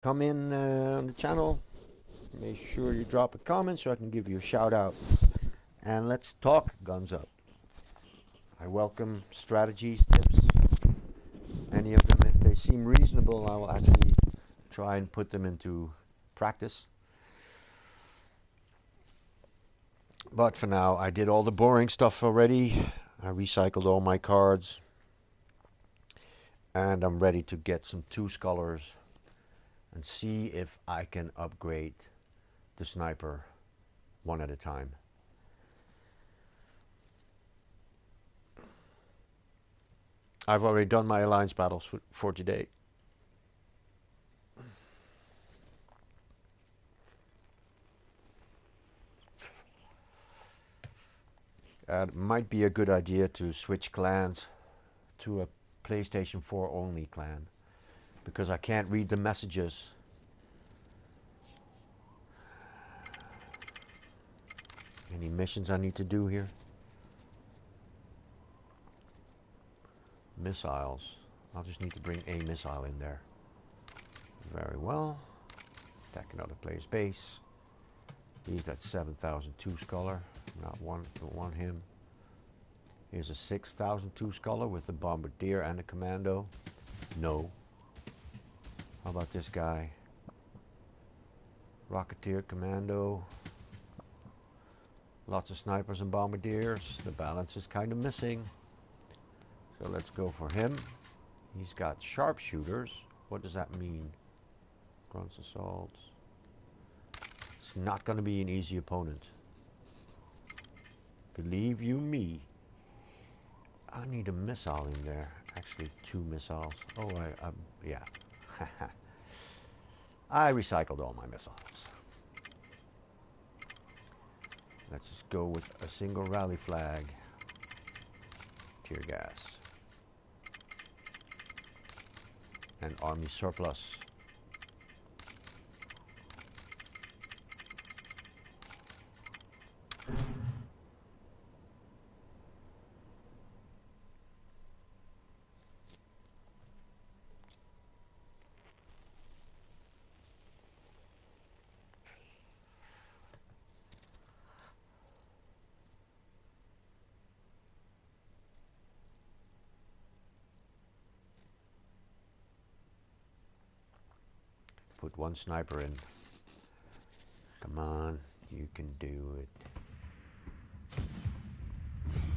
come in on the channel, make sure you drop a comment so I can give you a shout out. And let's talk guns up. I welcome strategies, tips, any of them. If they seem reasonable, I will actually try and put them into practice. But for now, I did all the boring stuff already. I recycled all my cards. And I'm ready to get some two scholars and see if I can upgrade the sniper one at a time. I've already done my alliance battles for today. It might be a good idea to switch clans to a PlayStation 4 only clan because I can't read the messages. Any missions I need to do here? Missiles. I'll just need to bring a missile in there. Very well. Attack another player's base. He's that 7,002 scholar. Not one, don't want him. Here's a 6,002 scholar with the bombardier and the commando. No. How about this guy? Rocketeer, commando. Lots of snipers and bombardiers. The balance is kind of missing. So let's go for him. He's got sharpshooters. What does that mean? Grunts assaults. It's not going to be an easy opponent. Believe you me. I need a missile in there. Actually, two missiles. Oh, yeah. I recycled all my missiles. Let's just go with a single rally flag. Tear gas. And army surplus. Put one sniper in. Come on, you can do it.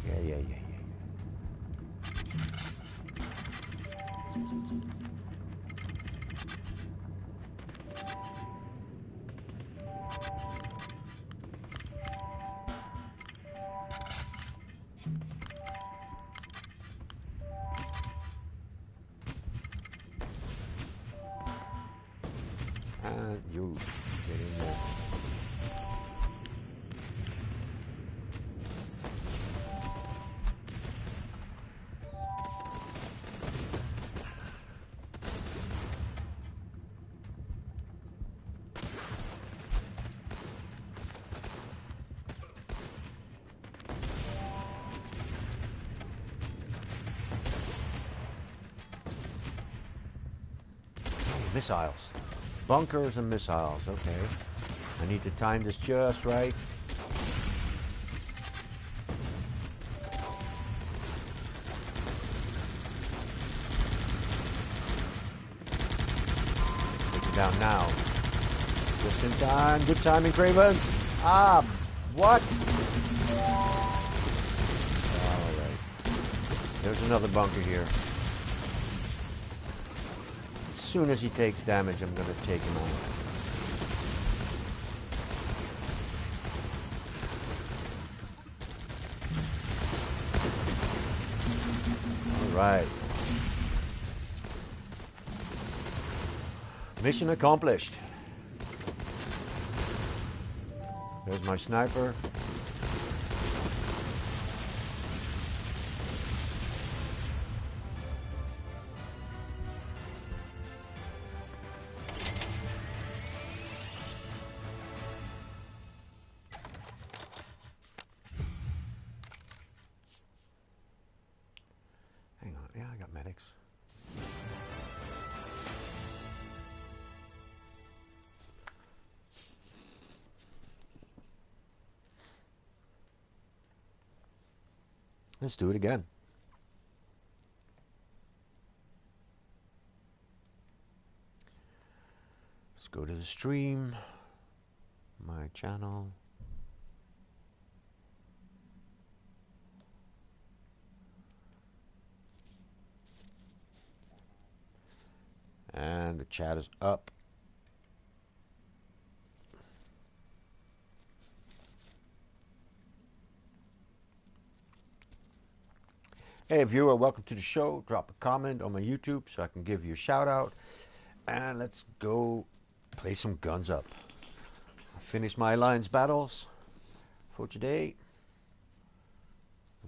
Yeah. And you get in there. Missiles. Bunkers and missiles, okay. I need to time this just right. Take it down now. Just in time. Good timing, Kravens. Ah, what? Alright. There's another bunker here. As soon as he takes damage, I'm going to take him out. Alright. Mission accomplished. There's my sniper. Hang on, yeah, I got medics. Let's do it again. Let's go to the stream, my channel. And the chat is up. Hey viewer, welcome to the show. Drop a comment on my YouTube so I can give you a shout out. And let's go play some Guns Up. I finished my alliance battles for today.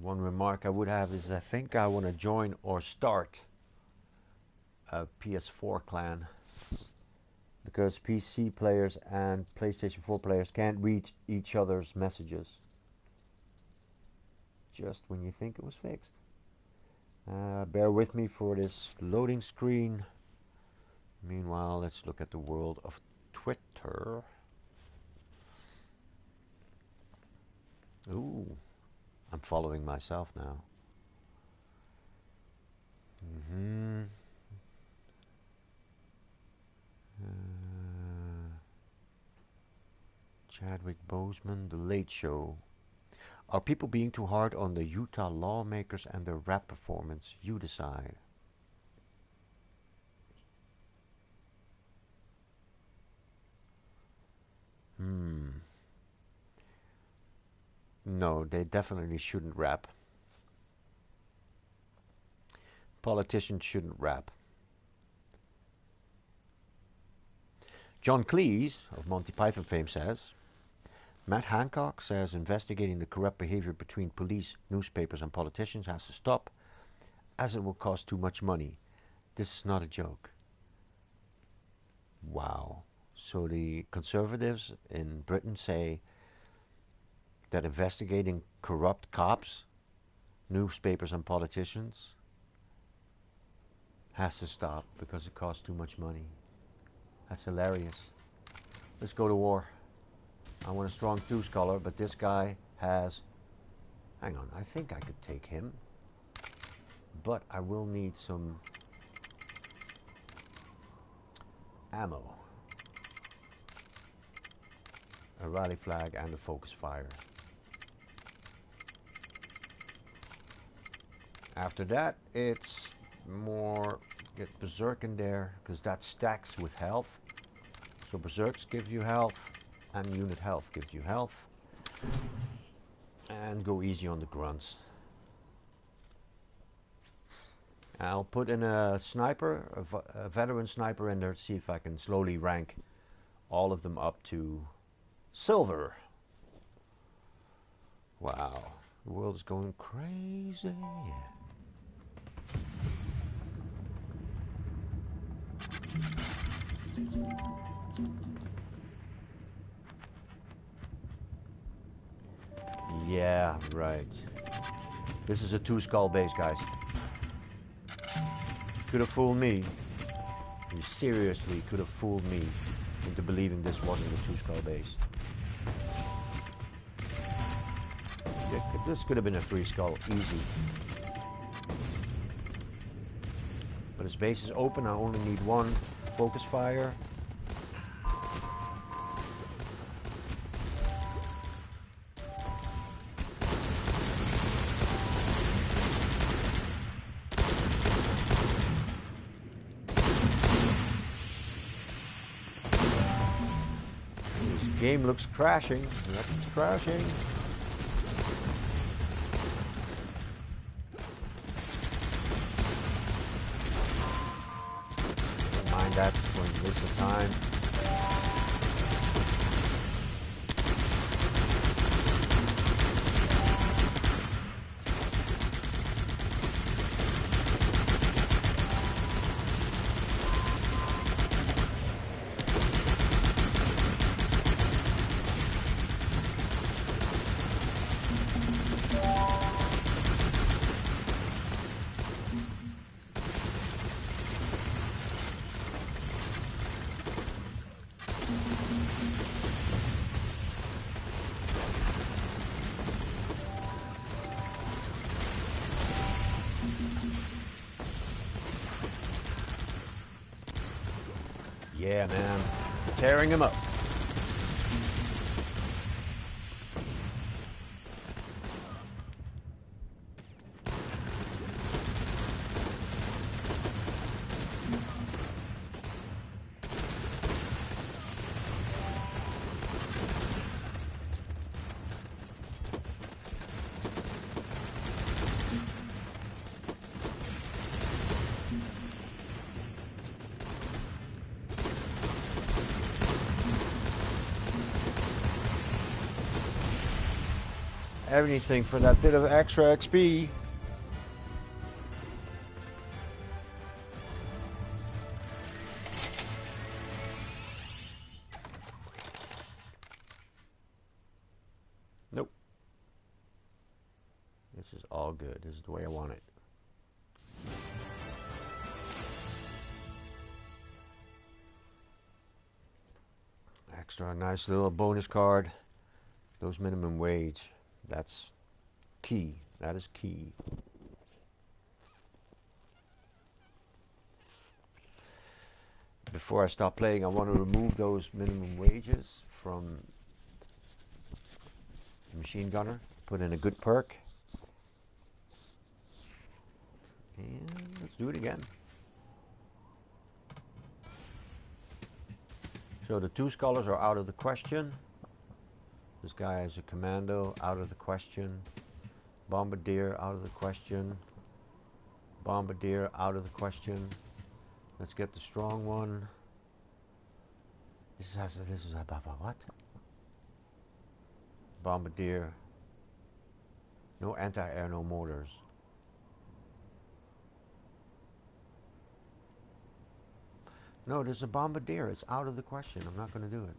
One remark I would have is I think I want to join or start a PS4 clan, because PC players and PlayStation 4 players can't read each other's messages just when you think it was fixed. Bear with me for this loading screen. Meanwhile, let's look at the world of Twitter. Ooh, I'm following myself now. Chadwick Boseman, The Late Show. Are people being too hard on the Utah lawmakers and their rap performance? You decide. No, they definitely shouldn't rap. Politicians shouldn't rap. John Cleese of Monty Python fame says, Matt Hancock says investigating the corrupt behavior between police, newspapers and politicians has to stop, as it will cost too much money. This is not a joke. Wow. So the conservatives in Britain say that investigating corrupt cops, newspapers and politicians has to stop because it costs too much money. That's hilarious. Let's go to war. I want a strong 2 scholar, but this guy has... Hang on, I think I could take him. But I will need some ammo. A rally flag and a focus fire. After that, it's more get berserk in there, because that stacks with health. So berserks give you health, and unit health gives you health. And go easy on the grunts. I'll put in a sniper, a veteran sniper in there to see if I can slowly rank all of them up to silver. Wow, the world is going crazy. Yeah, right. This is a 2 skull base, guys. Could have fooled me. You seriously could have fooled me into believing this wasn't a 2 skull base. Yeah, this could have been a 3 skull, easy. But his base is open, I only need 1 focus fire. This game looks crashing. Yep, it's crashing. That's going to waste of time. Yeah, man. Tearing him up. Everything for that bit of extra XP. Nope. This is all good. This is the way I want it. Extra nice little bonus card. Those minimum wage. That's key. That is key. Before I stop playing, I want to remove those minimum wages from the machine gunner. Put in a good perk. And let's do it again. So the 2 scholars are out of the question. This guy is a commando, out of the question. Bombardier, out of the question. Bombardier, out of the question. Let's get the strong one. This is about what? Bombardier. No anti-air, no mortars. No, there's a bombardier. It's out of the question. I'm not going to do it.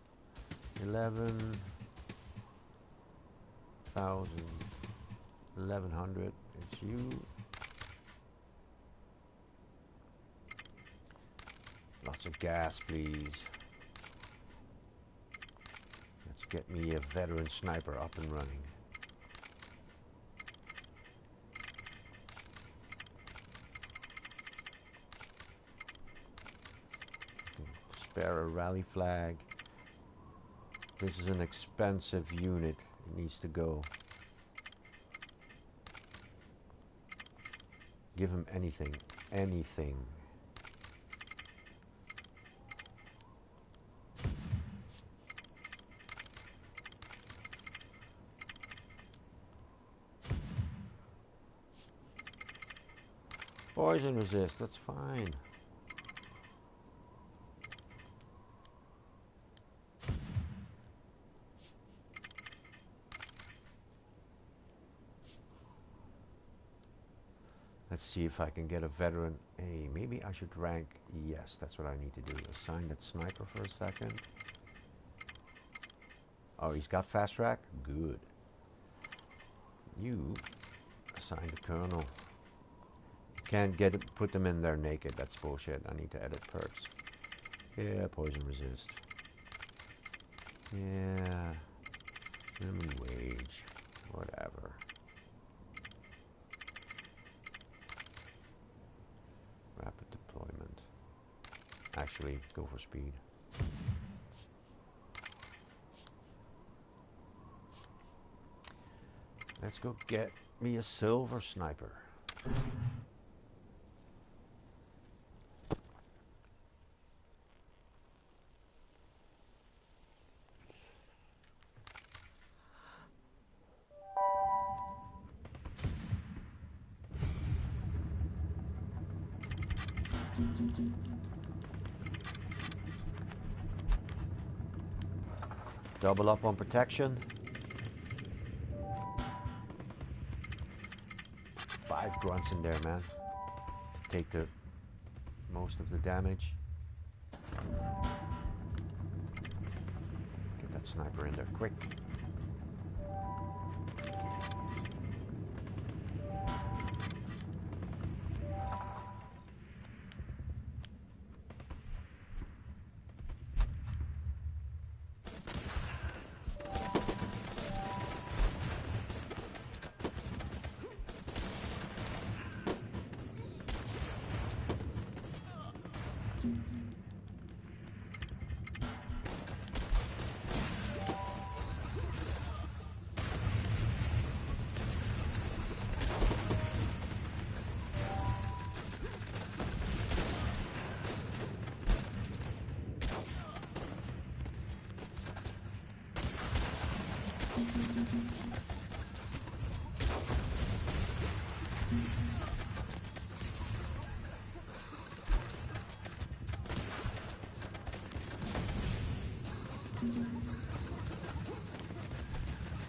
1100. It's you. Lots of gas, please. Let's get me a veteran sniper up and running. Spare a rally flag. This is an expensive unit. It needs to go. Give him anything. Anything. Poison resist. That's fine. Let's see if I can get a veteran. Hey, maybe I should rank. Yes, that's what I need to do. Assign that sniper for a second. Oh, he's got fast track? Good. You assign the colonel. Can't get it, put them in there naked. That's bullshit. I need to edit perks. Yeah, poison resist. Yeah. Minimum wage. Whatever. Rapid deployment. Actually, go for speed. Let's go get me a silver sniper. Double up on protection. 5 grunts in there, man. To take the most of the damage. Get that sniper in there quick.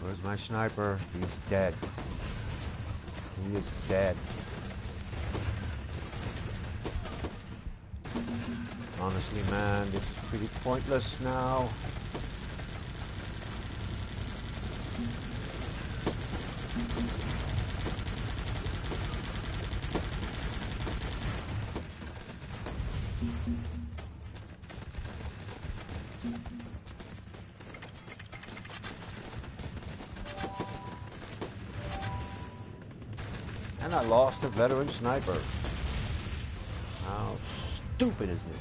Where's my sniper? He's dead. He is dead. Honestly, man, this is pretty pointless now. And I lost a veteran sniper. How stupid is this?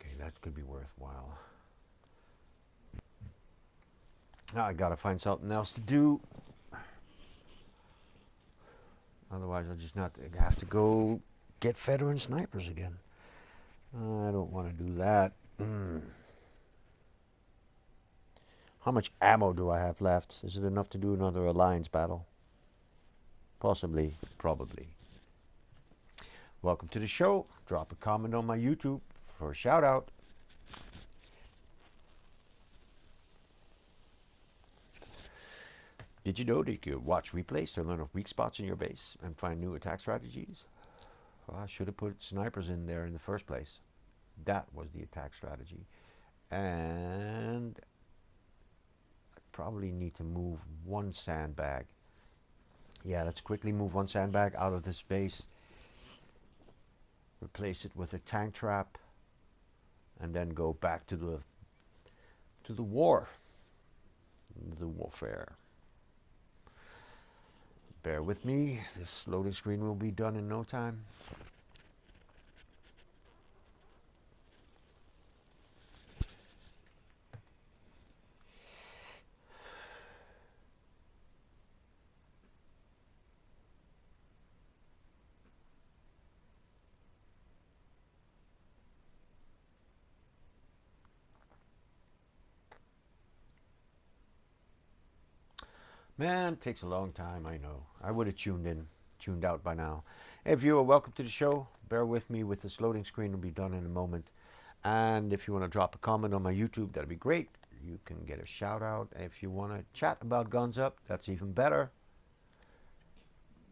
Okay, that could be worthwhile. Now I gotta find something else to do. Otherwise, I'll just not have to go get veteran snipers again. I don't want to do that. How much ammo do I have left? Is it enough to do another alliance battle? Possibly, probably. Welcome to the show. Drop a comment on my YouTube for a shout out. Did you know that you could watch replays to learn of weak spots in your base and find new attack strategies? Well, I should have put snipers in there in the first place. That was the attack strategy. And I probably need to move one sandbag. Yeah, let's quickly move one sandbag out of this base. Replace it with a tank trap. And then go back to the war. The warfare. Bear with me, this loading screen will be done in no time. Man, it takes a long time, I know. I would have tuned out by now. Hey viewer, welcome to the show. Bear with me with this loading screen, will be done in a moment. And if you want to drop a comment on my YouTube, that'd be great. You can get a shout out. If you want to chat about Guns Up, that's even better.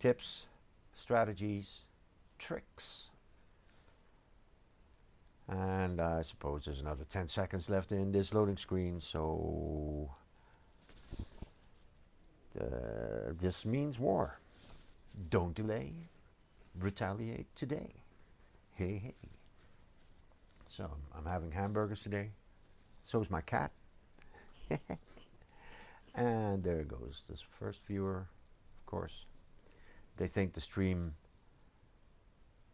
Tips, strategies, tricks. And I suppose there's another 10 seconds left in this loading screen, so this means war. Don't delay. Retaliate today. Hey, hey. So, I'm having hamburgers today. So is my cat. And there goes this first viewer, of course. They think the stream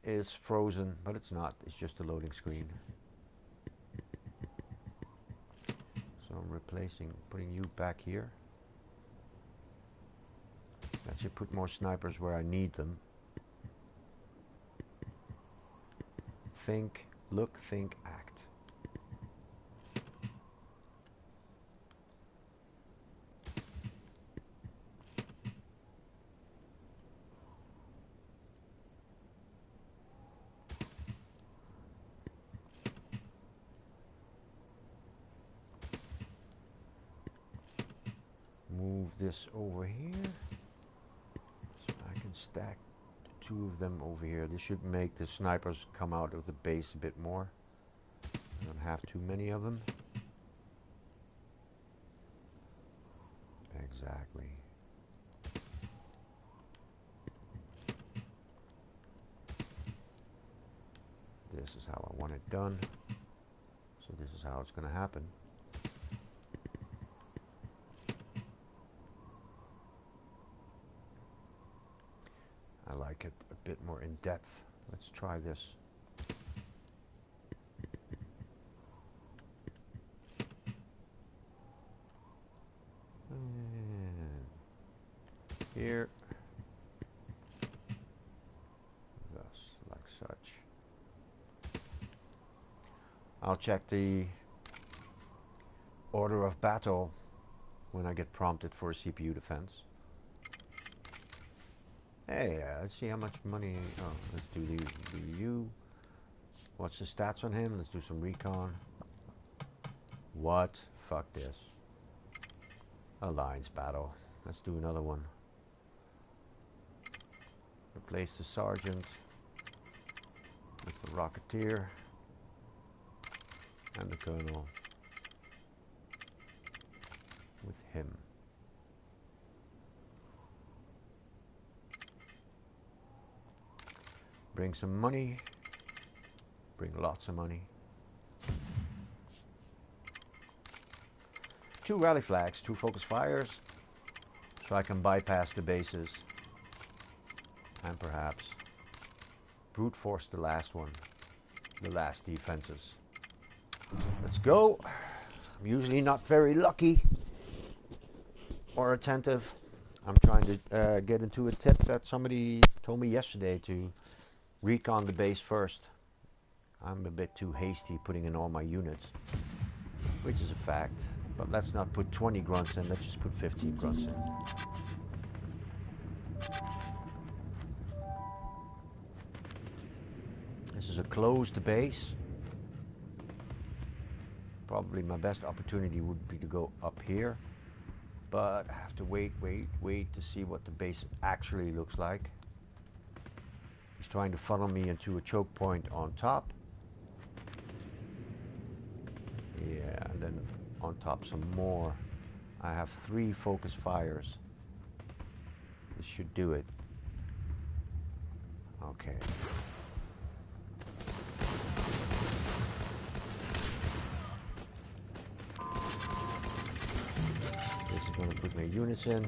is frozen, but it's not. It's just a loading screen. So I'm putting you back here. That should put more snipers where I need them. Think, look, think, act. Move this over here. I can stack two of them over here. This should make the snipers come out of the base a bit more. I don't have too many of them. Exactly. This is how I want it done. So this is how it's going to happen. I like it a bit more in depth. Let's try this. here. Thus, like such. I'll check the order of battle when I get prompted for a CPU defense. Hey, let's see how much money. Oh, let's do the U. What's the stats on him? Let's do some recon. What? Fuck this. Alliance battle. Let's do another one. Replace the sergeant with the rocketeer and the colonel with him. Bring some money. Bring lots of money. 2 rally flags, 2 focus fires, so I can bypass the bases and perhaps brute force the last one, the last defenses. Let's go. I'm usually not very lucky or attentive. I'm trying to get into a tip that somebody told me yesterday to recon the base first. I'm a bit too hasty putting in all my units, which is a fact. But let's not put 20 grunts in, let's just put 15 grunts in. This is a closed base. Probably my best opportunity would be to go up here. But I have to wait to see what the base actually looks like. He's trying to funnel me into a choke point on top. Yeah, and then on top some more. I have 3 focus fires. This should do it. Okay. This is going to put my units in.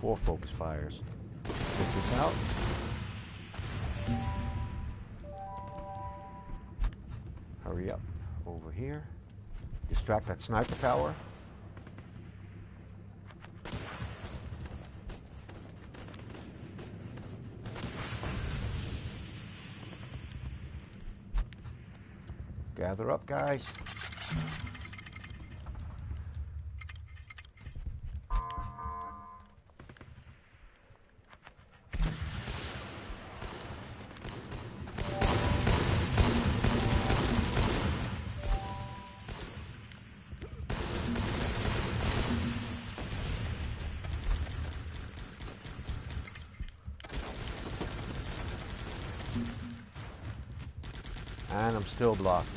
Four focus fires. Take this out. Hurry up over here. Distract that sniper tower. Gather up, guys. And I'm still blocked.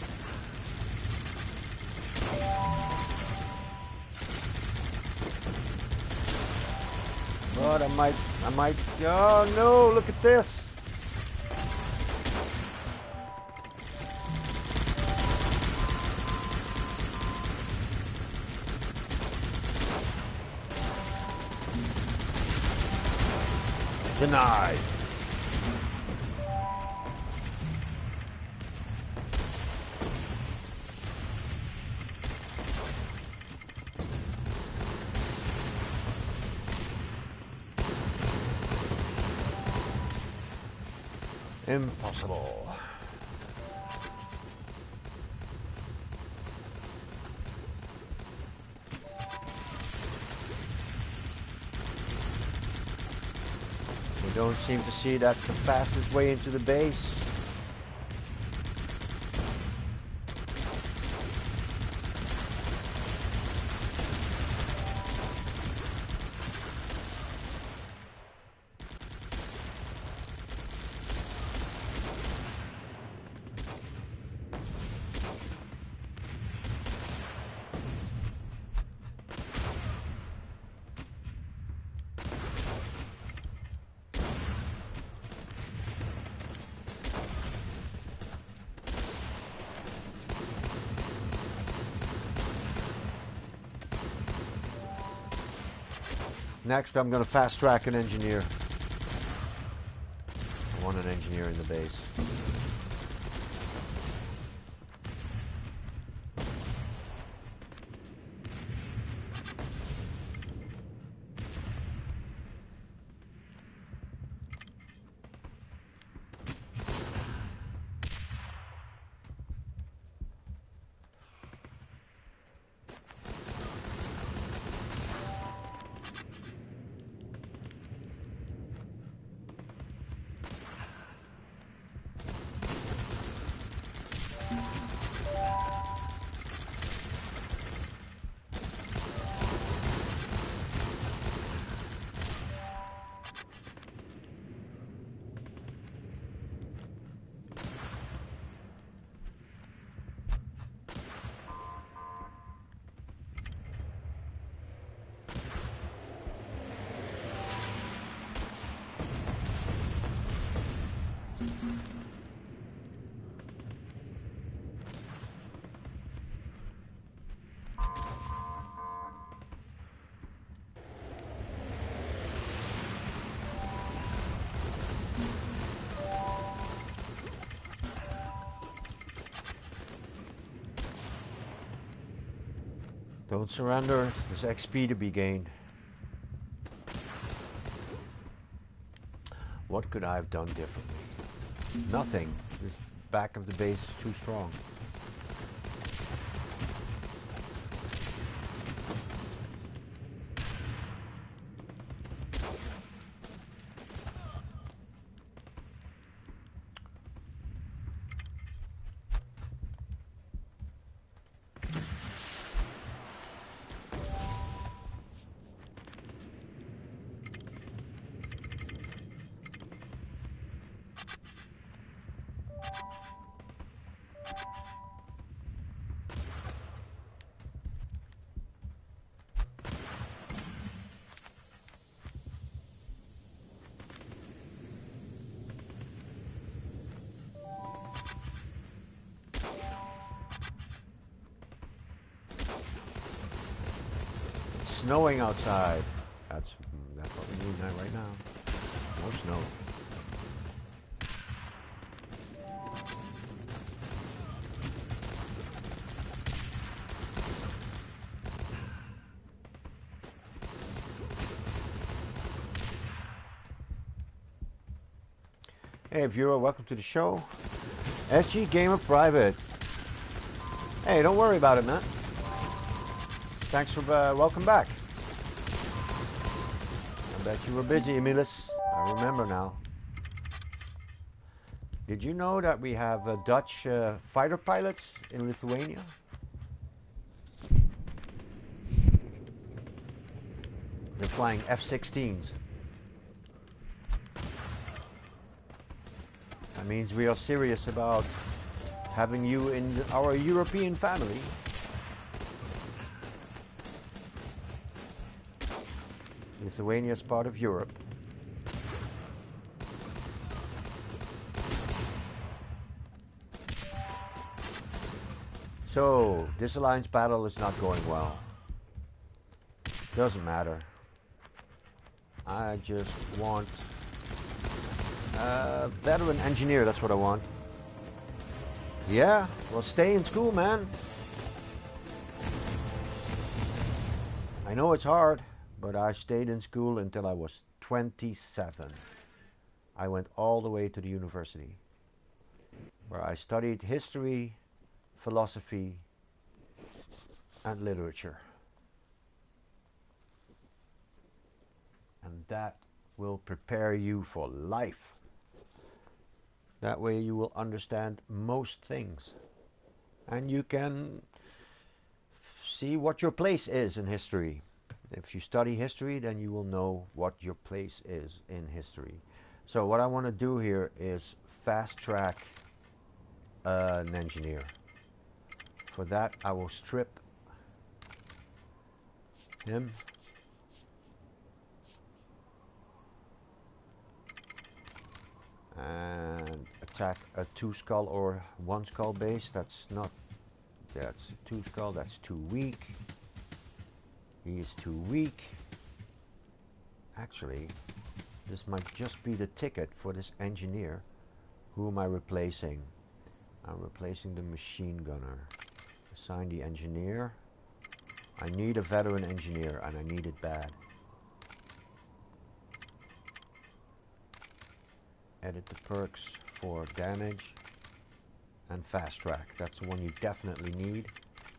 But I might, oh no, look at this. Denied. Impossible. We don't seem to see that's the fastest way into the base. Next, I'm going to fast track an engineer. I want an engineer in the base. Don't surrender. There's XP to be gained. What could I have done differently? Nothing. This back of the base is too strong. Snowing outside. That's what we need right now. No snow. Hey viewer, welcome to the show. SG Gamer Private. Hey, don't worry about it, man. Thanks for welcome back. I bet you were busy, Emilis. I remember now. Did you know that we have Dutch fighter pilots in Lithuania? They're flying F-16s. That means we are serious about having you in our European family. Lithuania is part of Europe. So, this alliance battle is not going well. Doesn't matter. I just want a veteran engineer, that's what I want. Yeah, well, stay in school, man. I know it's hard. But I stayed in school until I was 27. I went all the way to the university, where I studied history, philosophy, and literature. And that will prepare you for life. That way you will understand most things. And you can see what your place is in history. If you study history, then you will know what your place is in history. So what I want to do here is fast track an engineer. For that, I will strip him. And attack a 2-skull or 1-skull base. That's 2 skull, that's too weak. He is too weak. Actually, this might just be the ticket for this engineer. Who am I replacing? I'm replacing the machine gunner. Assign the engineer. I need a veteran engineer, and I need it bad. Edit the perks for damage and fast track. That's the one you definitely need.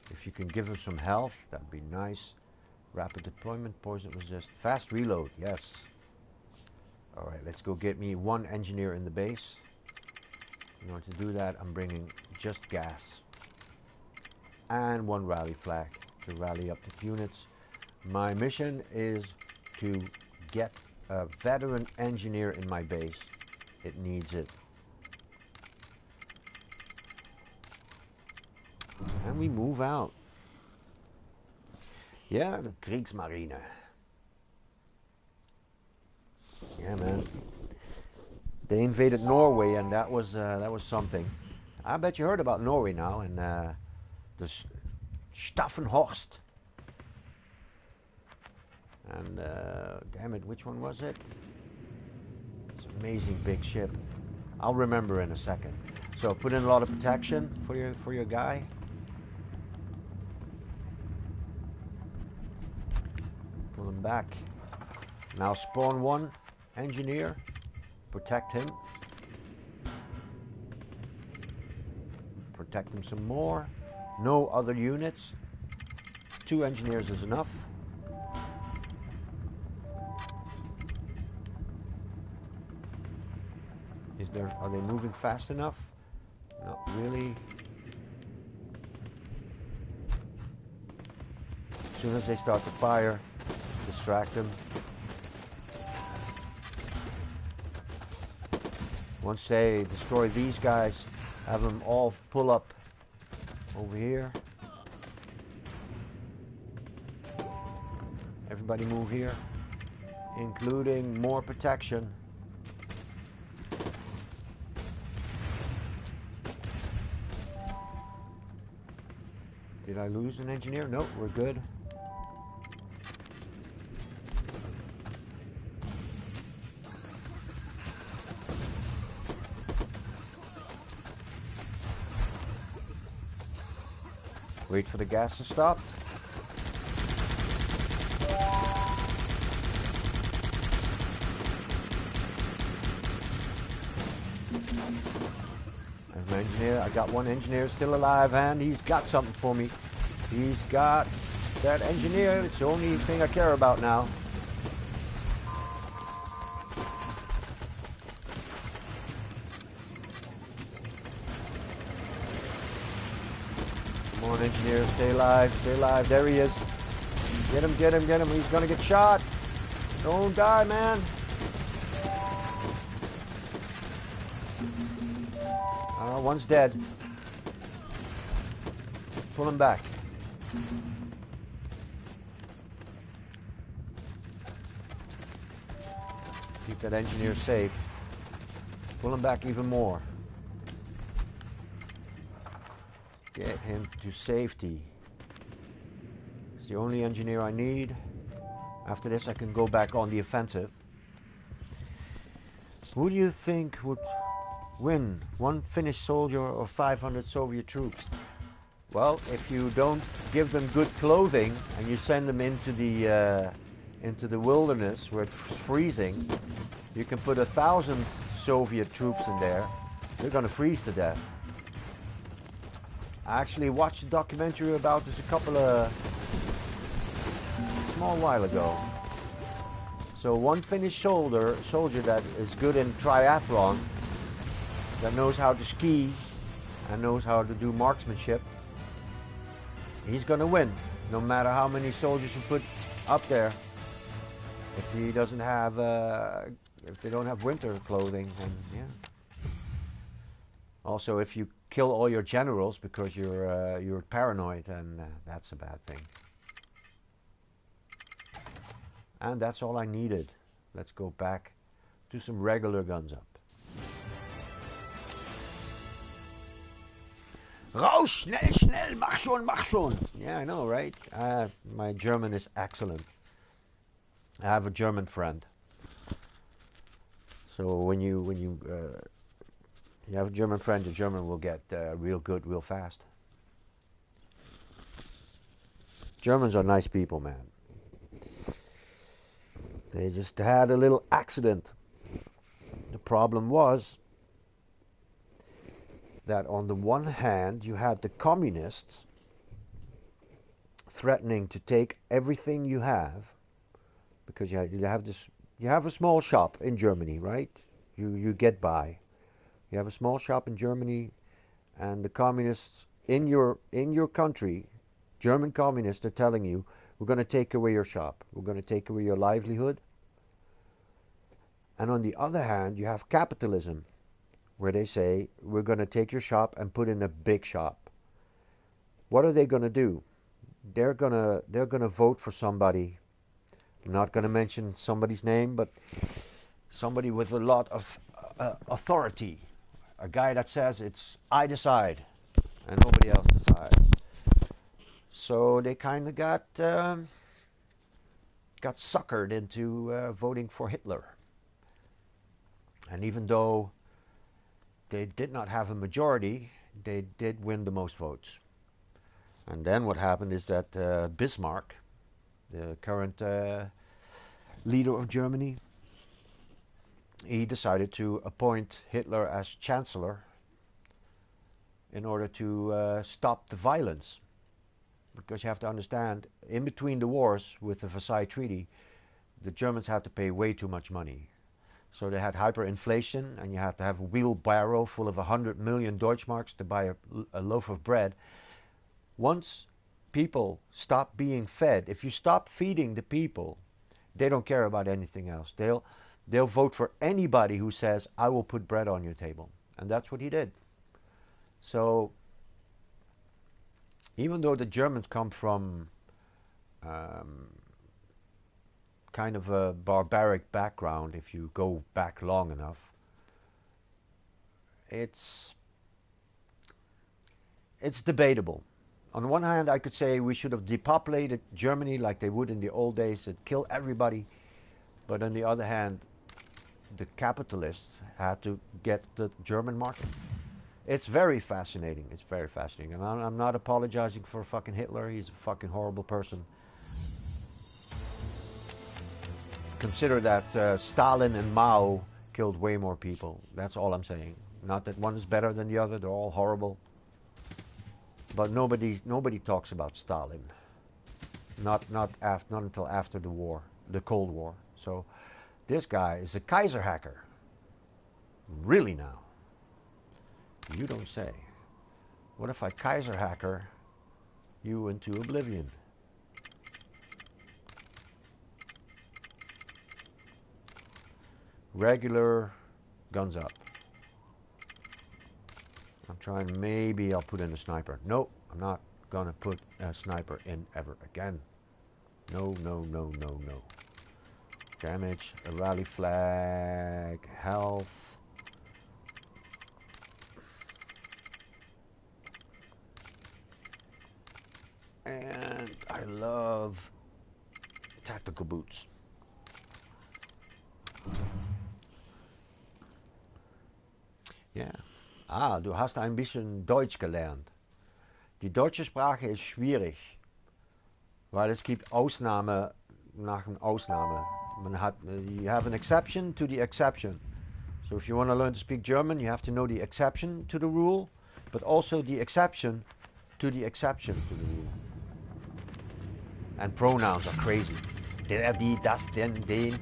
If you can give him some health, that'd be nice. Rapid deployment, poison resist, fast reload, yes. Alright, let's go get me one engineer in the base. In order to do that, I'm bringing just gas. And one rally flag to rally up the units. My mission is to get a veteran engineer in my base. It needs it. And we move out. Yeah, the Kriegsmarine. Yeah, man. They invaded Norway, and that was something. I bet you heard about Norway now, and the Staffenhorst. And damn it, which one was it? It's an amazing big ship. I'll remember in a second. So put in a lot of protection for your guy. Pull him back. Now spawn one engineer. Protect him. Protect him some more. No other units. 2 engineers is enough. Are they moving fast enough? Not really. As soon as they start to fire, distract them. Once they destroy these guys, have them all pull up over here. Everybody move here, including more protection. Did I lose an engineer? Nope, we're good. Wait for the gas to stop. There's an engineer. I got one engineer still alive, and he's got something for me. He's got that engineer. It's the only thing I care about now. Come on, engineer, stay alive, stay alive. There he is. Get him, get him, get him. He's gonna get shot. Don't die, man. One's dead. Pull him back. Keep that engineer safe. Pull him back even more. Get him to safety. It's the only engineer I need. After this, I can go back on the offensive. Who do you think would win? One Finnish soldier or 500 Soviet troops? Well, if you don't give them good clothing and you send them into the wilderness where it's freezing, you can put 1,000 Soviet troops in there. They're going to freeze to death. I actually watched a documentary about this a small while ago. So one Finnish soldier that is good in triathlon, that knows how to ski and knows how to do marksmanship, he's gonna win, no matter how many soldiers you put up there. If he doesn't have, if they don't have winter clothing, then yeah. Also, if you kill all your generals because you're paranoid, then that's a bad thing. And that's all I needed. Let's go back to some regular guns up. Raus, schnell, schnell, mach schon, mach schon. Yeah, I know, right? My German is excellent. I have a German friend. So when you have a German friend, the German will get real good real fast. Germans are nice people, man. They just had a little accident. The problem was that on the one hand you had the communists threatening to take everything you have, because you have a small shop in Germany, right? You get by. You have a small shop in Germany, and the communists in your country, German communists, are telling you, we're going to take away your shop, we're going to take away your livelihood. And on the other hand, you have capitalism, where they say, we're going to take your shop and put in a big shop. What are they going to do? They're gonna vote for somebody. I'm not going to mention somebody's name, but somebody with a lot of authority. A guy that says it's I decide and nobody else decides. So they kind of got suckered into voting for Hitler. And even though they did not have a majority, they did win the most votes. And then what happened is that Bismarck, the current leader of Germany, he decided to appoint Hitler as chancellor in order to stop the violence. Because you have to understand, in between the wars with the Versailles Treaty, the Germans had to pay way too much money. So they had hyperinflation, and you had to have a wheelbarrow full of 100 million Deutschmarks to buy a loaf of bread. Once people stop being fed, if you stop feeding the people, they don't care about anything else. They'll vote for anybody who says, I will put bread on your table. And that's what he did. So even though the Germans come from kind of a barbaric background, if you go back long enough, it's debatable. On the one hand, I could say we should have depopulated Germany like they would in the old days and kill everybody. But on the other hand, the capitalists had to get the German market. It's very fascinating. It's very fascinating. And I'm not apologizing for fucking Hitler. He's a fucking horrible person. Consider that Stalin and Mao killed way more people. That's all I'm saying. Not that one is better than the other. They're all horrible. But nobody talks about Stalin. Not until after the war, the Cold War. So this guy is a Kaiser hacker. Really now? You don't say. What if I Kaiser hacker you into oblivion? Regular guns up. I'm trying, maybe I'll put in a sniper. Nope, I'm not gonna put a sniper in ever again. No, no, no, no, no. Damage, a rally flag, health. And I love tactical boots. Ja. Ah, du hast ein bisschen Deutsch gelernt. Die deutsche Sprache ist schwierig, weil es gibt Ausnahme nach einer Ausnahme. You have an exception to the exception. So if you want to learn to speak German, you have to know the exception to the rule, but also the exception to the exception to the rule. And pronouns are crazy. Der, die, das, den, den.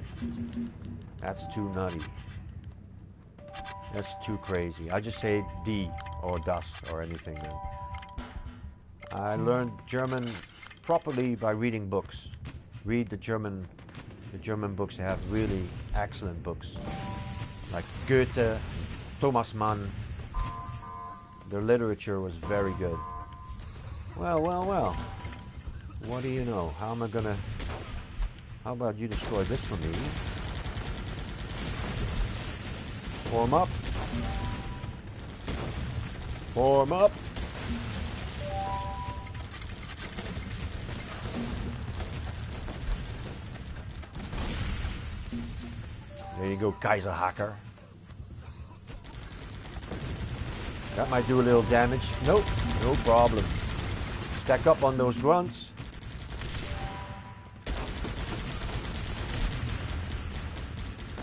That's too nutty. That's too crazy. I just say die or das or anything then. I learned German properly by reading books. Read the German books. They have really excellent books. Like Goethe, Thomas Mann. Their literature was very good. Well, well, well. What do you know? How about you destroy this for me? Form up. Form up. There you go, Kaiser Hacker. That might do a little damage. Nope, no problem. Stack up on those grunts.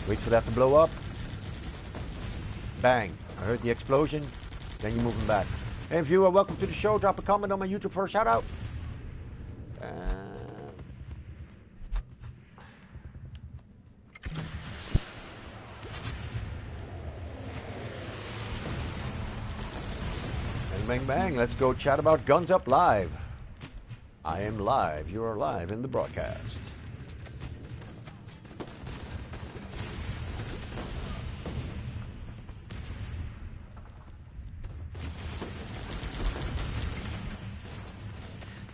Wait for that to blow up. Bang. I heard the explosion. Then you move them back. Hey viewer, welcome to the show. Drop a comment on my YouTube for a shout out. Bang, bang. Let's go chat about Guns Up live. I am live. You are live in the broadcast.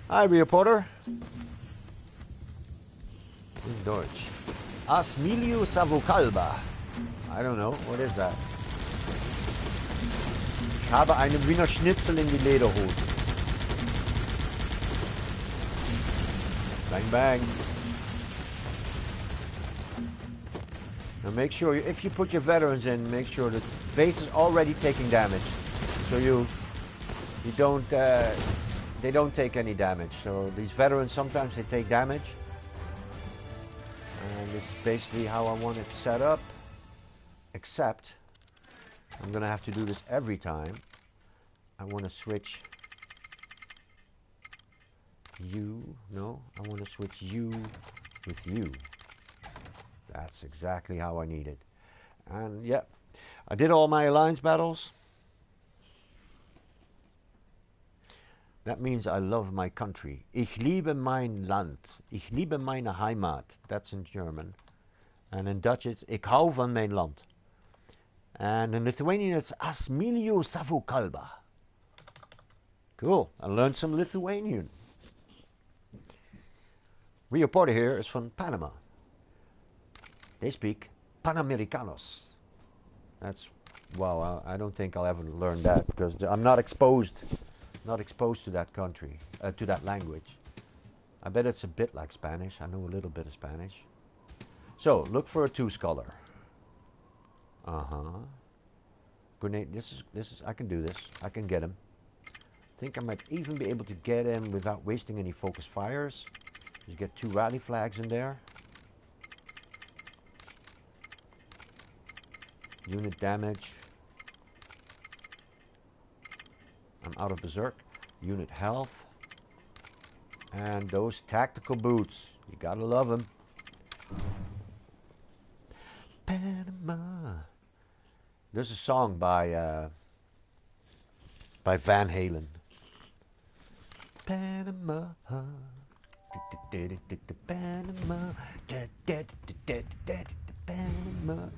Hi, reporter. In Deutsch. Asmilio Savokalba. I don't know. What is that? Ich habe eine Wiener Schnitzel in die Lederhose. Bang, bang. Now make sure, if you put your veterans in, make sure the base is already taking damage. So you don't, they don't take any damage. So these veterans, sometimes they take damage. And this is basically how I want it set up. Except, I'm going to have to do this every time. I want to switch you. No, I want to switch you with you. That's exactly how I need it. And yeah, I did all my alliance battles. That means I love my country. Ich liebe mein Land. Ich liebe meine Heimat. That's in German. And in Dutch it's Ik hou van mijn land. And in Lithuanian it's Asmilio Savokalba. Cool, I learned some Lithuanian. Rio Porter here is from Panama. They speak Panamericanos. That's, wow, I don't think I'll ever learn that because I'm not exposed to that country, to that language. I bet it's a bit like Spanish. I know a little bit of Spanish. So, look for a two-scholar. Grenade, this is, I can do this. I can get him. I think I might even be able to get him without wasting any focus fires. Just get 2 rally flags in there. Unit damage. I'm out of berserk. Unit health. And those tactical boots. You gotta love them. Panama. There's a song by Van Halen. Panama. Panama. Panama.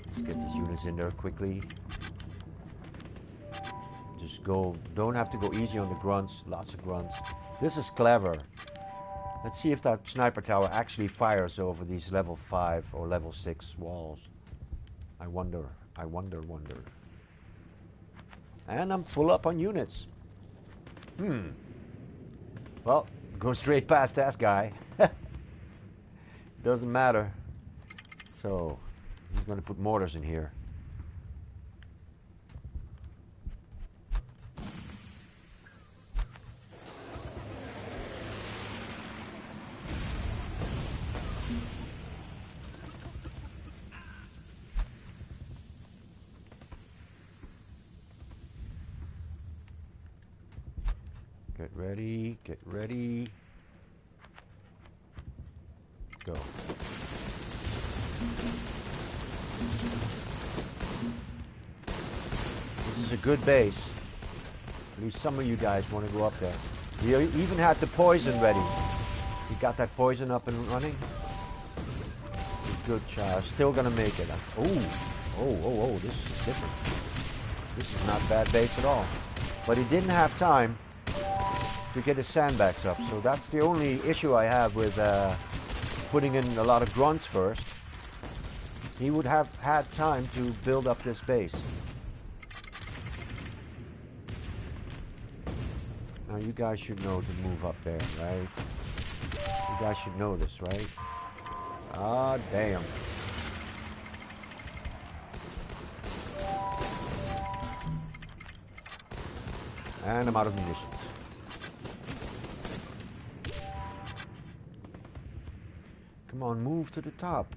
Let's get these units in there quickly. Just go, don't have to go easy on the grunts, lots of grunts. This is clever. Let's see if that sniper tower actually fires over these level 5 or level 6 walls. I wonder. And I'm full up on units. Well, go straight past that guy. Doesn't matter. So, he's going to put mortars in here. Get ready. Go. This is a good base. At least some of you guys want to go up there. You even had the poison ready. You got that poison up and running? Good child. Still gonna make it. Oh, this is different. This is not a bad base at all. But he didn't have time to get his sandbags up. So that's the only issue I have with putting in a lot of grunts first. He would have had time to build up this base. Now you guys should know to move up there, right? You guys should know this, right? Ah, damn. And I'm out of munitions. Come on, move to the top.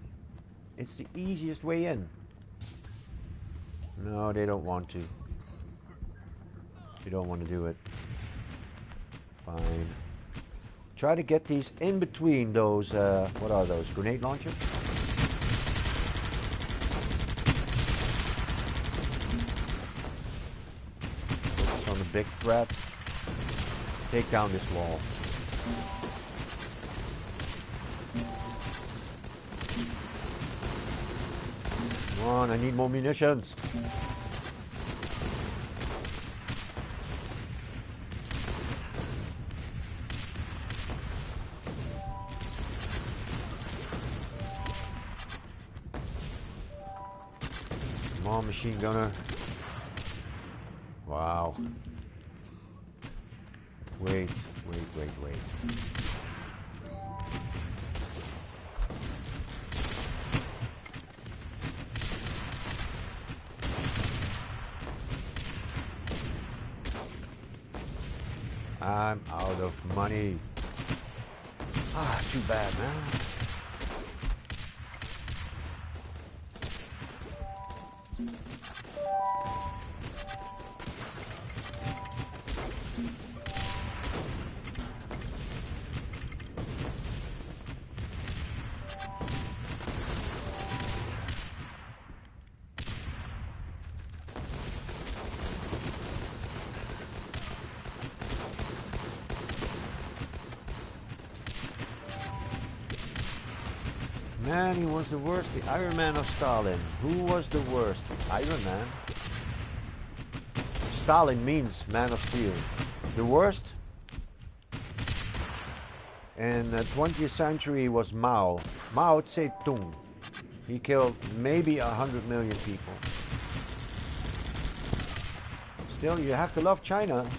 It's the easiest way in. No, they don't want to. You don't want to do it. Fine. Try to get these in between those, what are those, grenade launchers? Focus on the big threat. Take down this wall. Come on, I need more munitions. Come on, machine gunner. Wow. Wait. I'm out of money. Ah, too bad, man. Man, he was the worst. The Iron Man of Stalin. Who was the worst? Iron Man? Stalin means man of steel. The worst? In the 20th century was Mao. Mao Zedong. He killed maybe 100 million people. Still, you have to love China.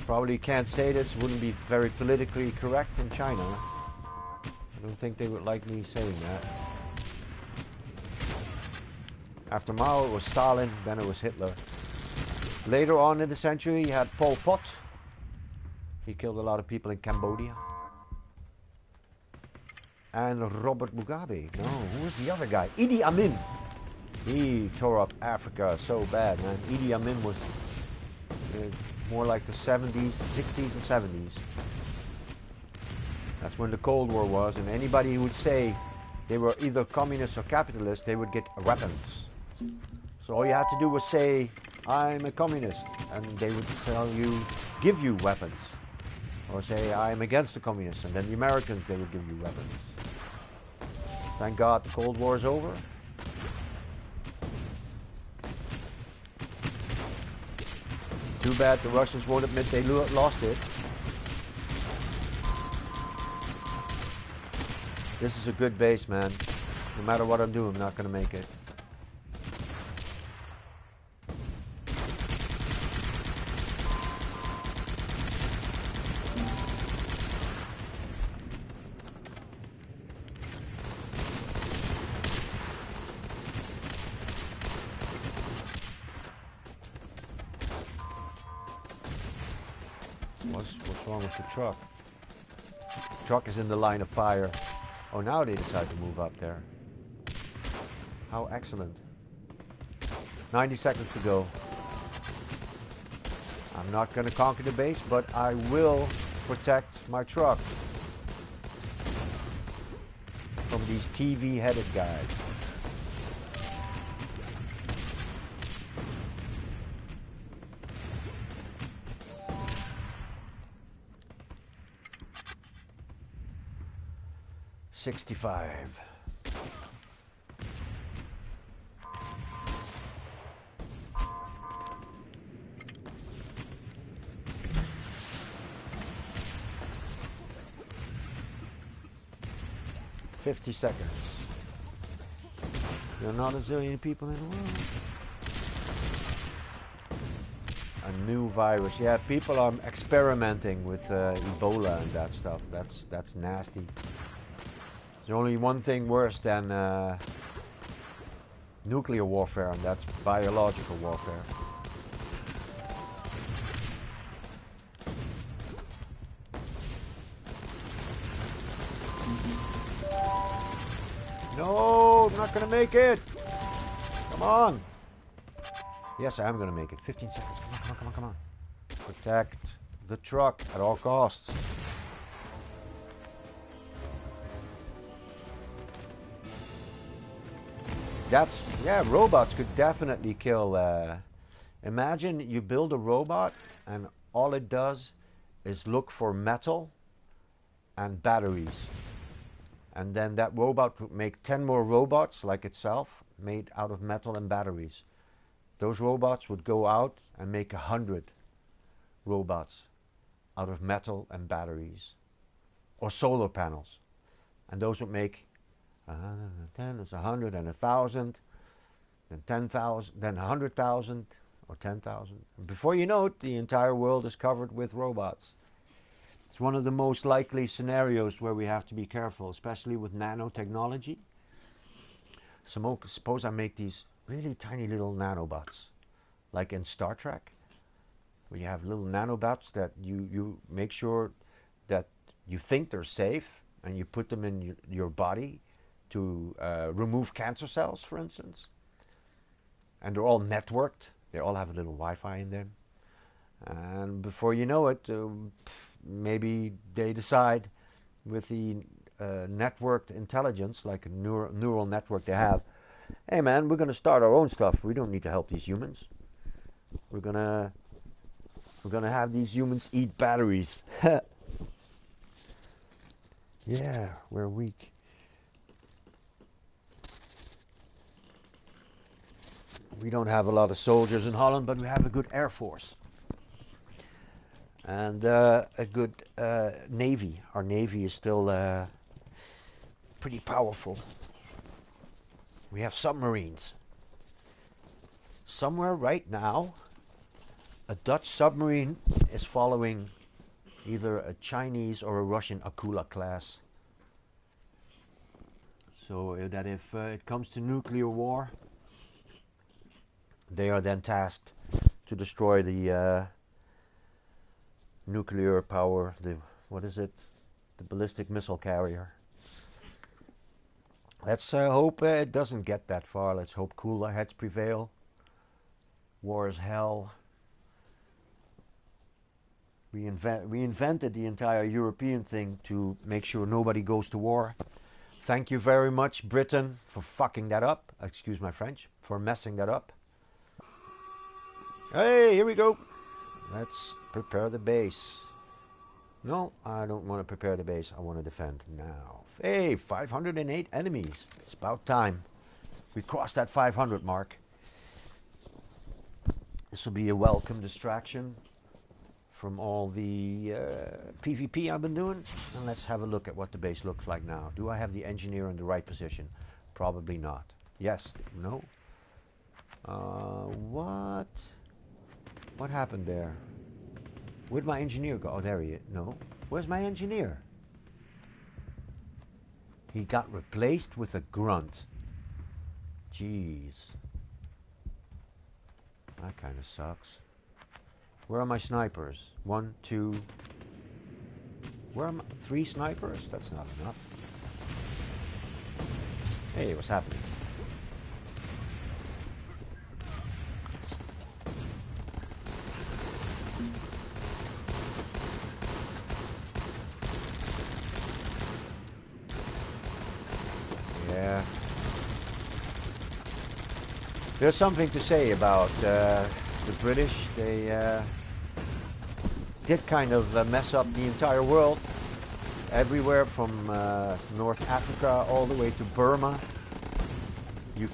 Probably can't say this, wouldn't be very politically correct in China. I don't think they would like me saying that. After Mao it was Stalin, then it was Hitler. Later on in the century you had Pol Pot. He killed a lot of people in Cambodia. And Robert Mugabe. No, who was the other guy? Idi Amin. He tore up Africa so bad, man. Idi Amin was more like the 70s, 60s and 70s. That's when the Cold War was, and anybody who would say they were either communists or capitalists, they would get weapons. So all you had to do was say, I'm a communist, and they would give you weapons. Or say, I'm against the communists, and then the Americans, they would give you weapons. Thank God the Cold War is over. Too bad the Russians won't admit they lost it. This is a good base, man. No matter what I'm doing, I'm not going to make it. What's wrong with the truck? The truck is in the line of fire. Oh, now they decide to move up there. How excellent. 90 seconds to go. I'm not going to conquer the base, but I will protect my truck from these TV-headed guys. $65. $50 seconds. There are not a zillion people in the world. A new virus. Yeah, people are experimenting with Ebola and that stuff. That's nasty. There's only one thing worse than nuclear warfare, and that's biological warfare. No, I'm not gonna make it. Come on. Yes, I am gonna make it. 15 seconds. Come on, come on, come on, come on. Protect the truck at all costs. That's, yeah, robots could definitely kill. Imagine you build a robot and all it does is look for metal and batteries. And then that robot would make 10 more robots like itself, made out of metal and batteries. Those robots would go out and make 100 robots out of metal and batteries. Or solar panels. And those would make 10, it's 100 and 1,000, then 10,000, then 100,000 or 10,000. Before you know it, the entire world is covered with robots. It's one of the most likely scenarios where we have to be careful, especially with nanotechnology. Suppose I make these really tiny little nanobots, like in Star Trek, where you have little nanobots that you make sure that you think they're safe, and you put them in your body to remove cancer cells, for instance. And they're all networked. They all have a little Wi-Fi in them. And before you know it, maybe they decide with the networked intelligence, like a neural network they have, hey man, we're going to start our own stuff. We don't need to help these humans. We're gonna have these humans eat batteries. Yeah, we're weak. We don't have a lot of soldiers in Holland, but we have a good air force. And a good navy. Our navy is still pretty powerful. We have submarines. Somewhere right now, a Dutch submarine is following either a Chinese or a Russian Akula class. So that if it comes to nuclear war, they are then tasked to destroy the nuclear power, what is it? The ballistic missile carrier. Let's hope it doesn't get that far. Let's hope cooler heads prevail. War is hell. We invented the entire European thing to make sure nobody goes to war. Thank you very much, Britain, for fucking that up. Excuse my French, for messing that up. Hey, here we go. Let's prepare the base. No, I don't want to prepare the base. I want to defend now. Hey, 508 enemies. It's about time. We crossed that 500 mark. This will be a welcome distraction from all the PvP I've been doing. And let's have a look at what the base looks like now. Do I have the engineer in the right position? Probably not. Yes. No. What? What happened there? Where'd my engineer go? Oh, there he is. No. Where's my engineer? He got replaced with a grunt. Jeez. That kind of sucks. Where are my snipers? 1, 2. Where are my 3 snipers? That's not enough. Hey, what's happening? Yeah. There's something to say about the British. They did kind of mess up the entire world. Everywhere from North Africa all the way to Burma. You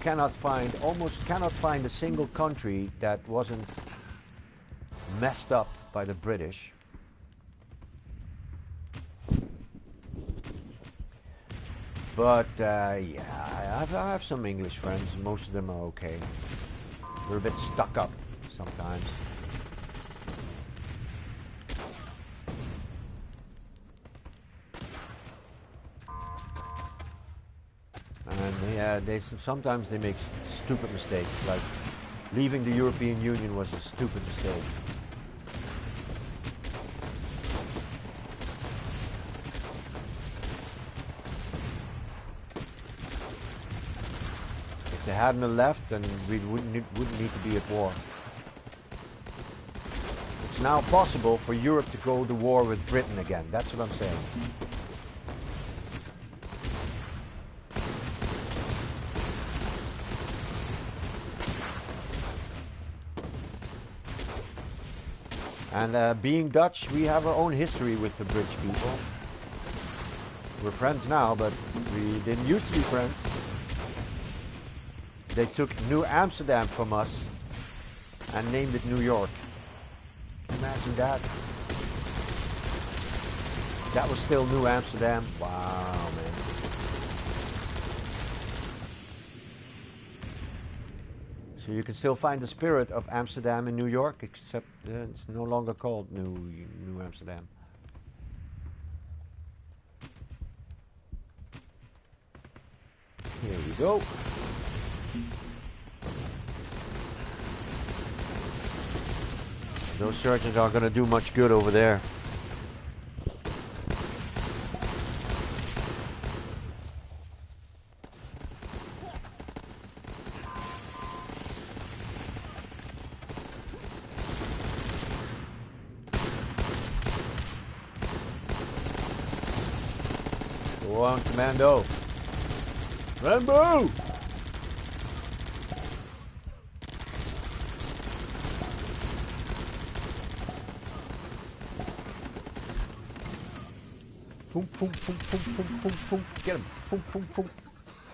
almost cannot find a single country that wasn't messed up by the British. But yeah, I have some English friends. Most of them are okay. They're a bit stuck up sometimes. Yeah, sometimes they make stupid mistakes. Like leaving the European Union was a stupid mistake. If they hadn't left, then we wouldn't need to be at war. It's now possible for Europe to go to war with Britain again. That's what I'm saying. And being Dutch, we have our own history with the British people. We're friends now, but we didn't used to be friends. They took New Amsterdam from us and named it New York. Can you imagine that? That was still New Amsterdam. Wow, man. So you can still find the spirit of Amsterdam in New York, except it's no longer called New Amsterdam. Here we go. Those surgeons aren't going to do much good over there. Go on, Commando. Rambo! Boom, boom, boom, boom, boom, boom, boom. Get him. Boom, boom, boom.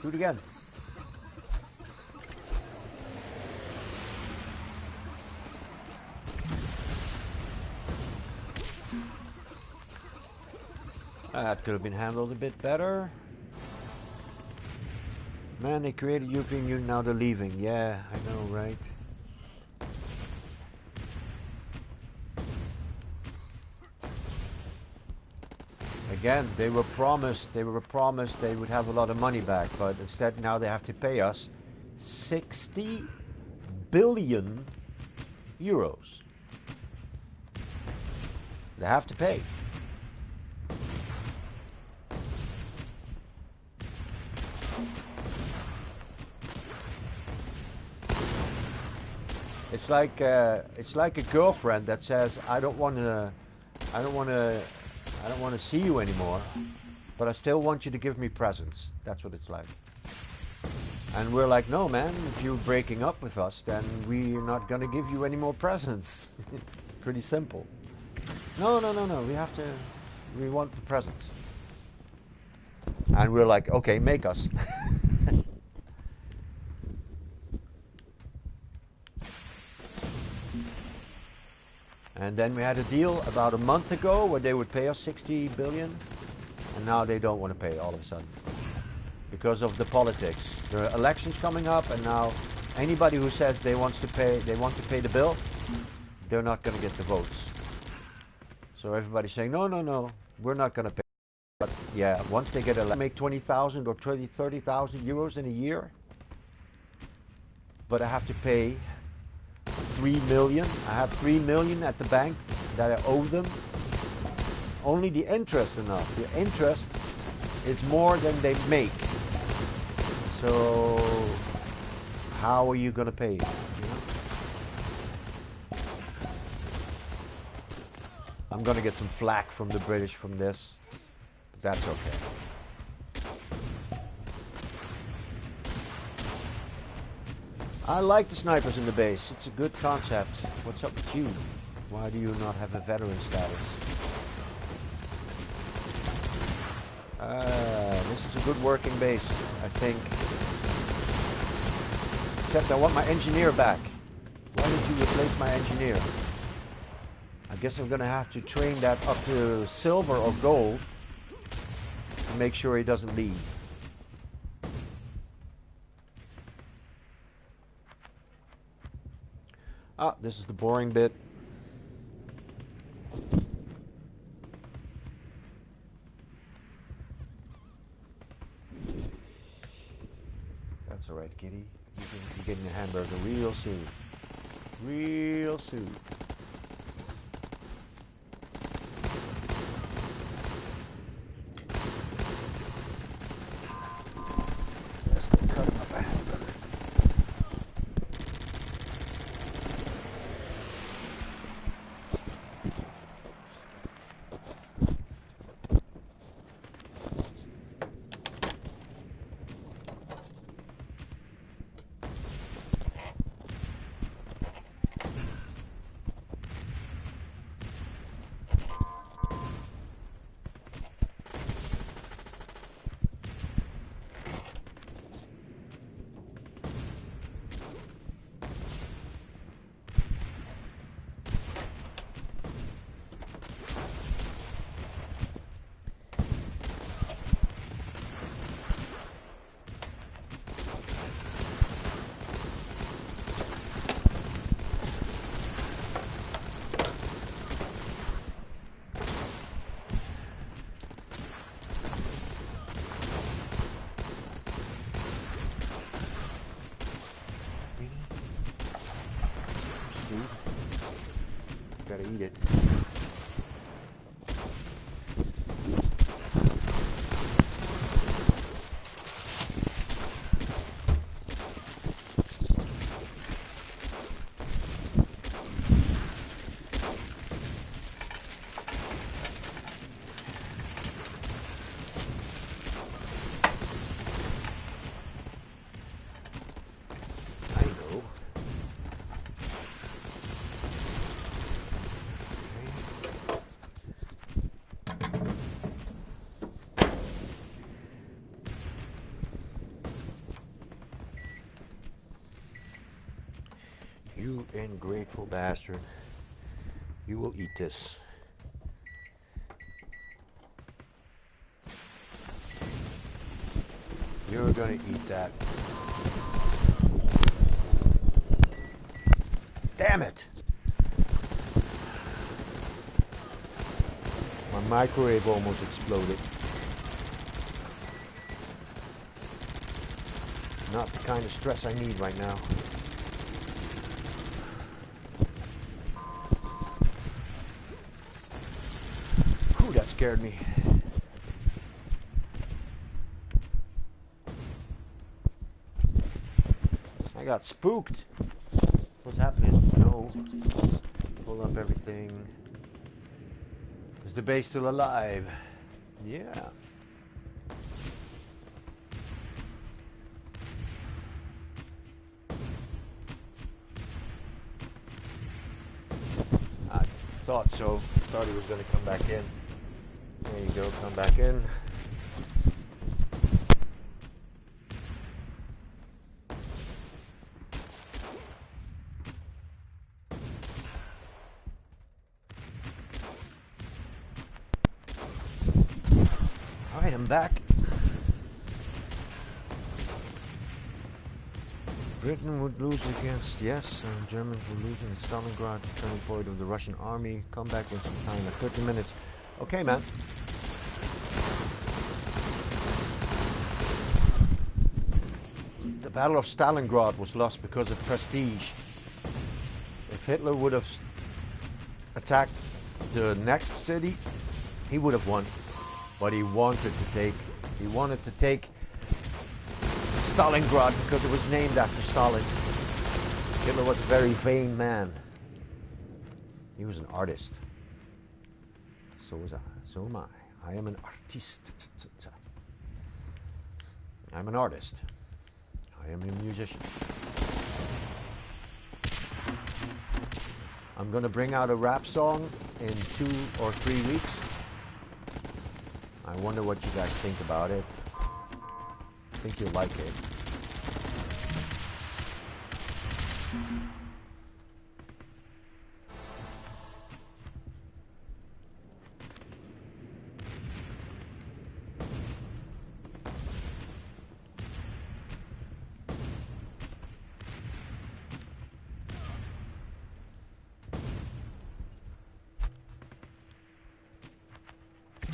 Do it again. That could have been handled a bit better. Man, they created European Union, now they're leaving. Yeah, I know, right? Again, they were promised they would have a lot of money back, but instead now they have to pay us 60 billion euros. They have to pay. It's like a girlfriend that says, I don't want to see you anymore, but I still want you to give me presents. That's what it's like. And we're like, no, man, if you're breaking up with us, then we're not going to give you any more presents. It's pretty simple. No, we want the presents. And we're like, okay, make us. And then we had a deal about a month ago where they would pay us 60 billion, and now they don't want to pay all of a sudden because of the politics. There are elections coming up, and now anybody who says they want to pay the bill, they're not going to get the votes. So everybody's saying, no, we're not going to pay. But yeah, once they get elected, make 20,000 or 30,000 euros in a year, but I have to pay 3 million. I have 3 million at the bank that I owe them. Only the interest enough. The interest is more than they make. So how are you going to pay? You know? I'm going to get some flack from the British from this, but that's okay. I like the snipers in the base. It's a good concept. What's up with you? Why do you not have a veteran status? This is a good working base, I think. Except I want my engineer back. Why did you replace my engineer? I guess I'm gonna have to train that up to silver or gold to make sure he doesn't leave. Ah, this is the boring bit. kitty. You're getting a hamburger real soon. Real soon. Let's go cut him up a hamburger. Gotta eat it. You ungrateful bastard. You will eat this. You're gonna eat that. Damn it! My microwave almost exploded. Not the kind of stress I need right now. Whew, that scared me. I got spooked. What's happening? No. Pull up everything. Is the base still alive? Yeah. I thought so. Thought he was going to come back in. There you go, come back in. Alright, I'm back. Britain would lose against, yes, Germans were losing at Stalingrad, turning point of the Russian army. Come back in some time, at 30 minutes. Okay, man. The Battle of Stalingrad was lost because of prestige. If Hitler would have attacked the next city, he would have won. But he wanted to take Stalingrad because it was named after Stalin. Hitler was a very vain man. He was an artist. So was I. So am I. I am an artist. I'm an artist. I am a musician. I'm gonna bring out a rap song in 2 or 3 weeks. I wonder what you guys think about it. I think you'll like it.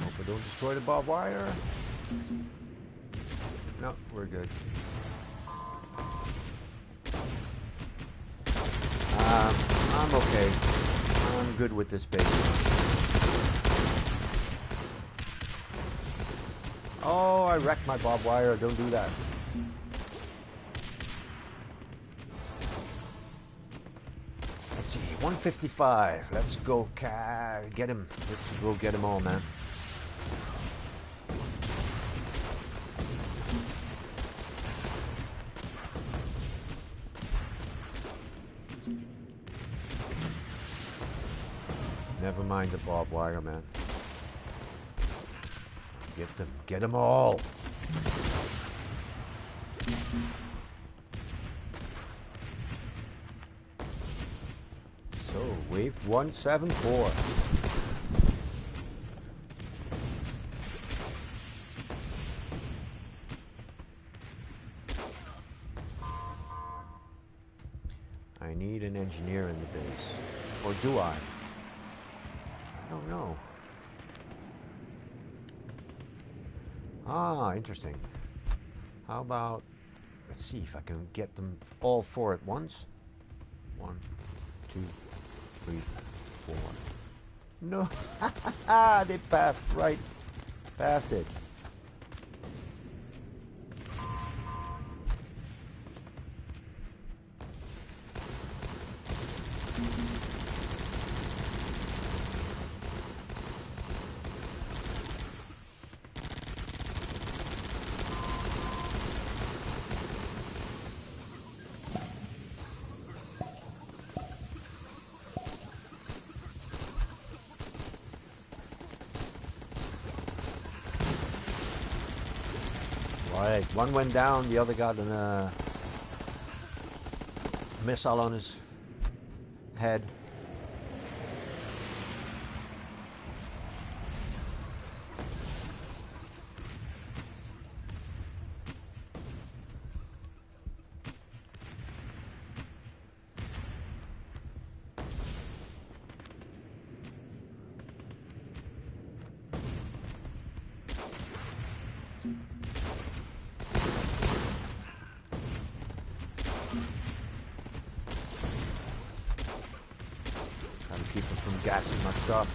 Hope I don't destroy the barbed wire. No, we're good. I'm okay. I'm good with this base. Oh, I wrecked my barbed wire. Don't do that. Let's see, 155. Let's go get him. Let's go get them all, man. Never mind the barbed wire, man. Get them all. So, wave 174. I need an engineer in the base. Or do I? I don't know. Ah, interesting. How about, let's see if I can get them all four at once. 1, 2, 3, 4. No, they passed right past it. Right, one went down, the other got a missile on his head. Keep them from gassing my stuff.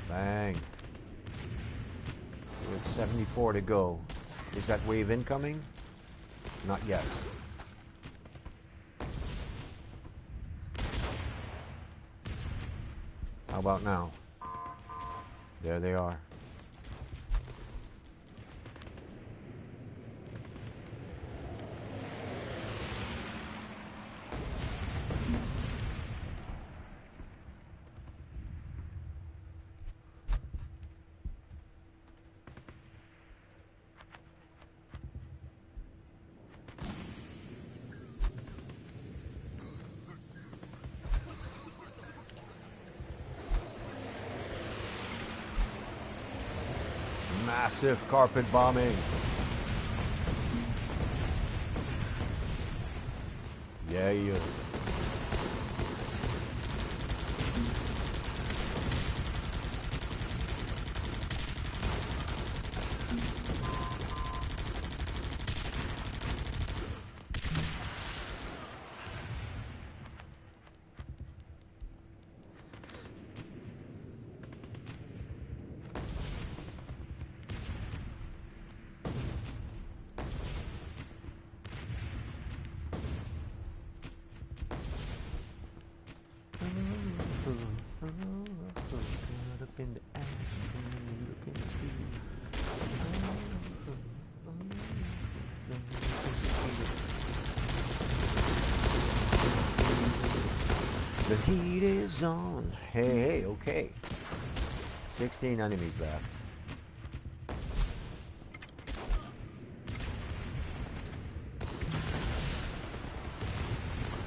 Bang. We have 74 to go. Is that wave incoming? Not yet. How about now? There they are. Massive carpet bombing. Yeah, yeah. The heat is on. Hey, okay. 16 enemies left.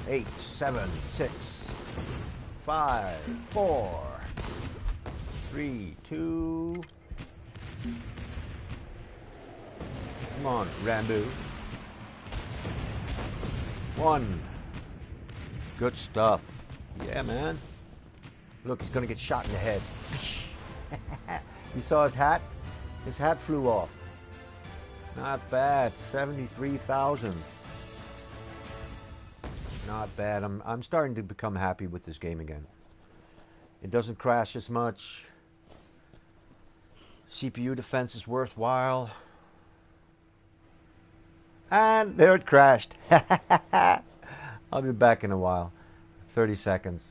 8, 7, 6, 5, 4, 3, 2. Come on, Rambo. 1. Good stuff. Yeah, man. Look, he's gonna get shot in the head. You saw his hat? His hat flew off. Not bad. 73,000. Not bad. I'm starting to become happy with this game again. It doesn't crash as much. CPU defense is worthwhile. And there it crashed. I'll be back in a while. 30 seconds.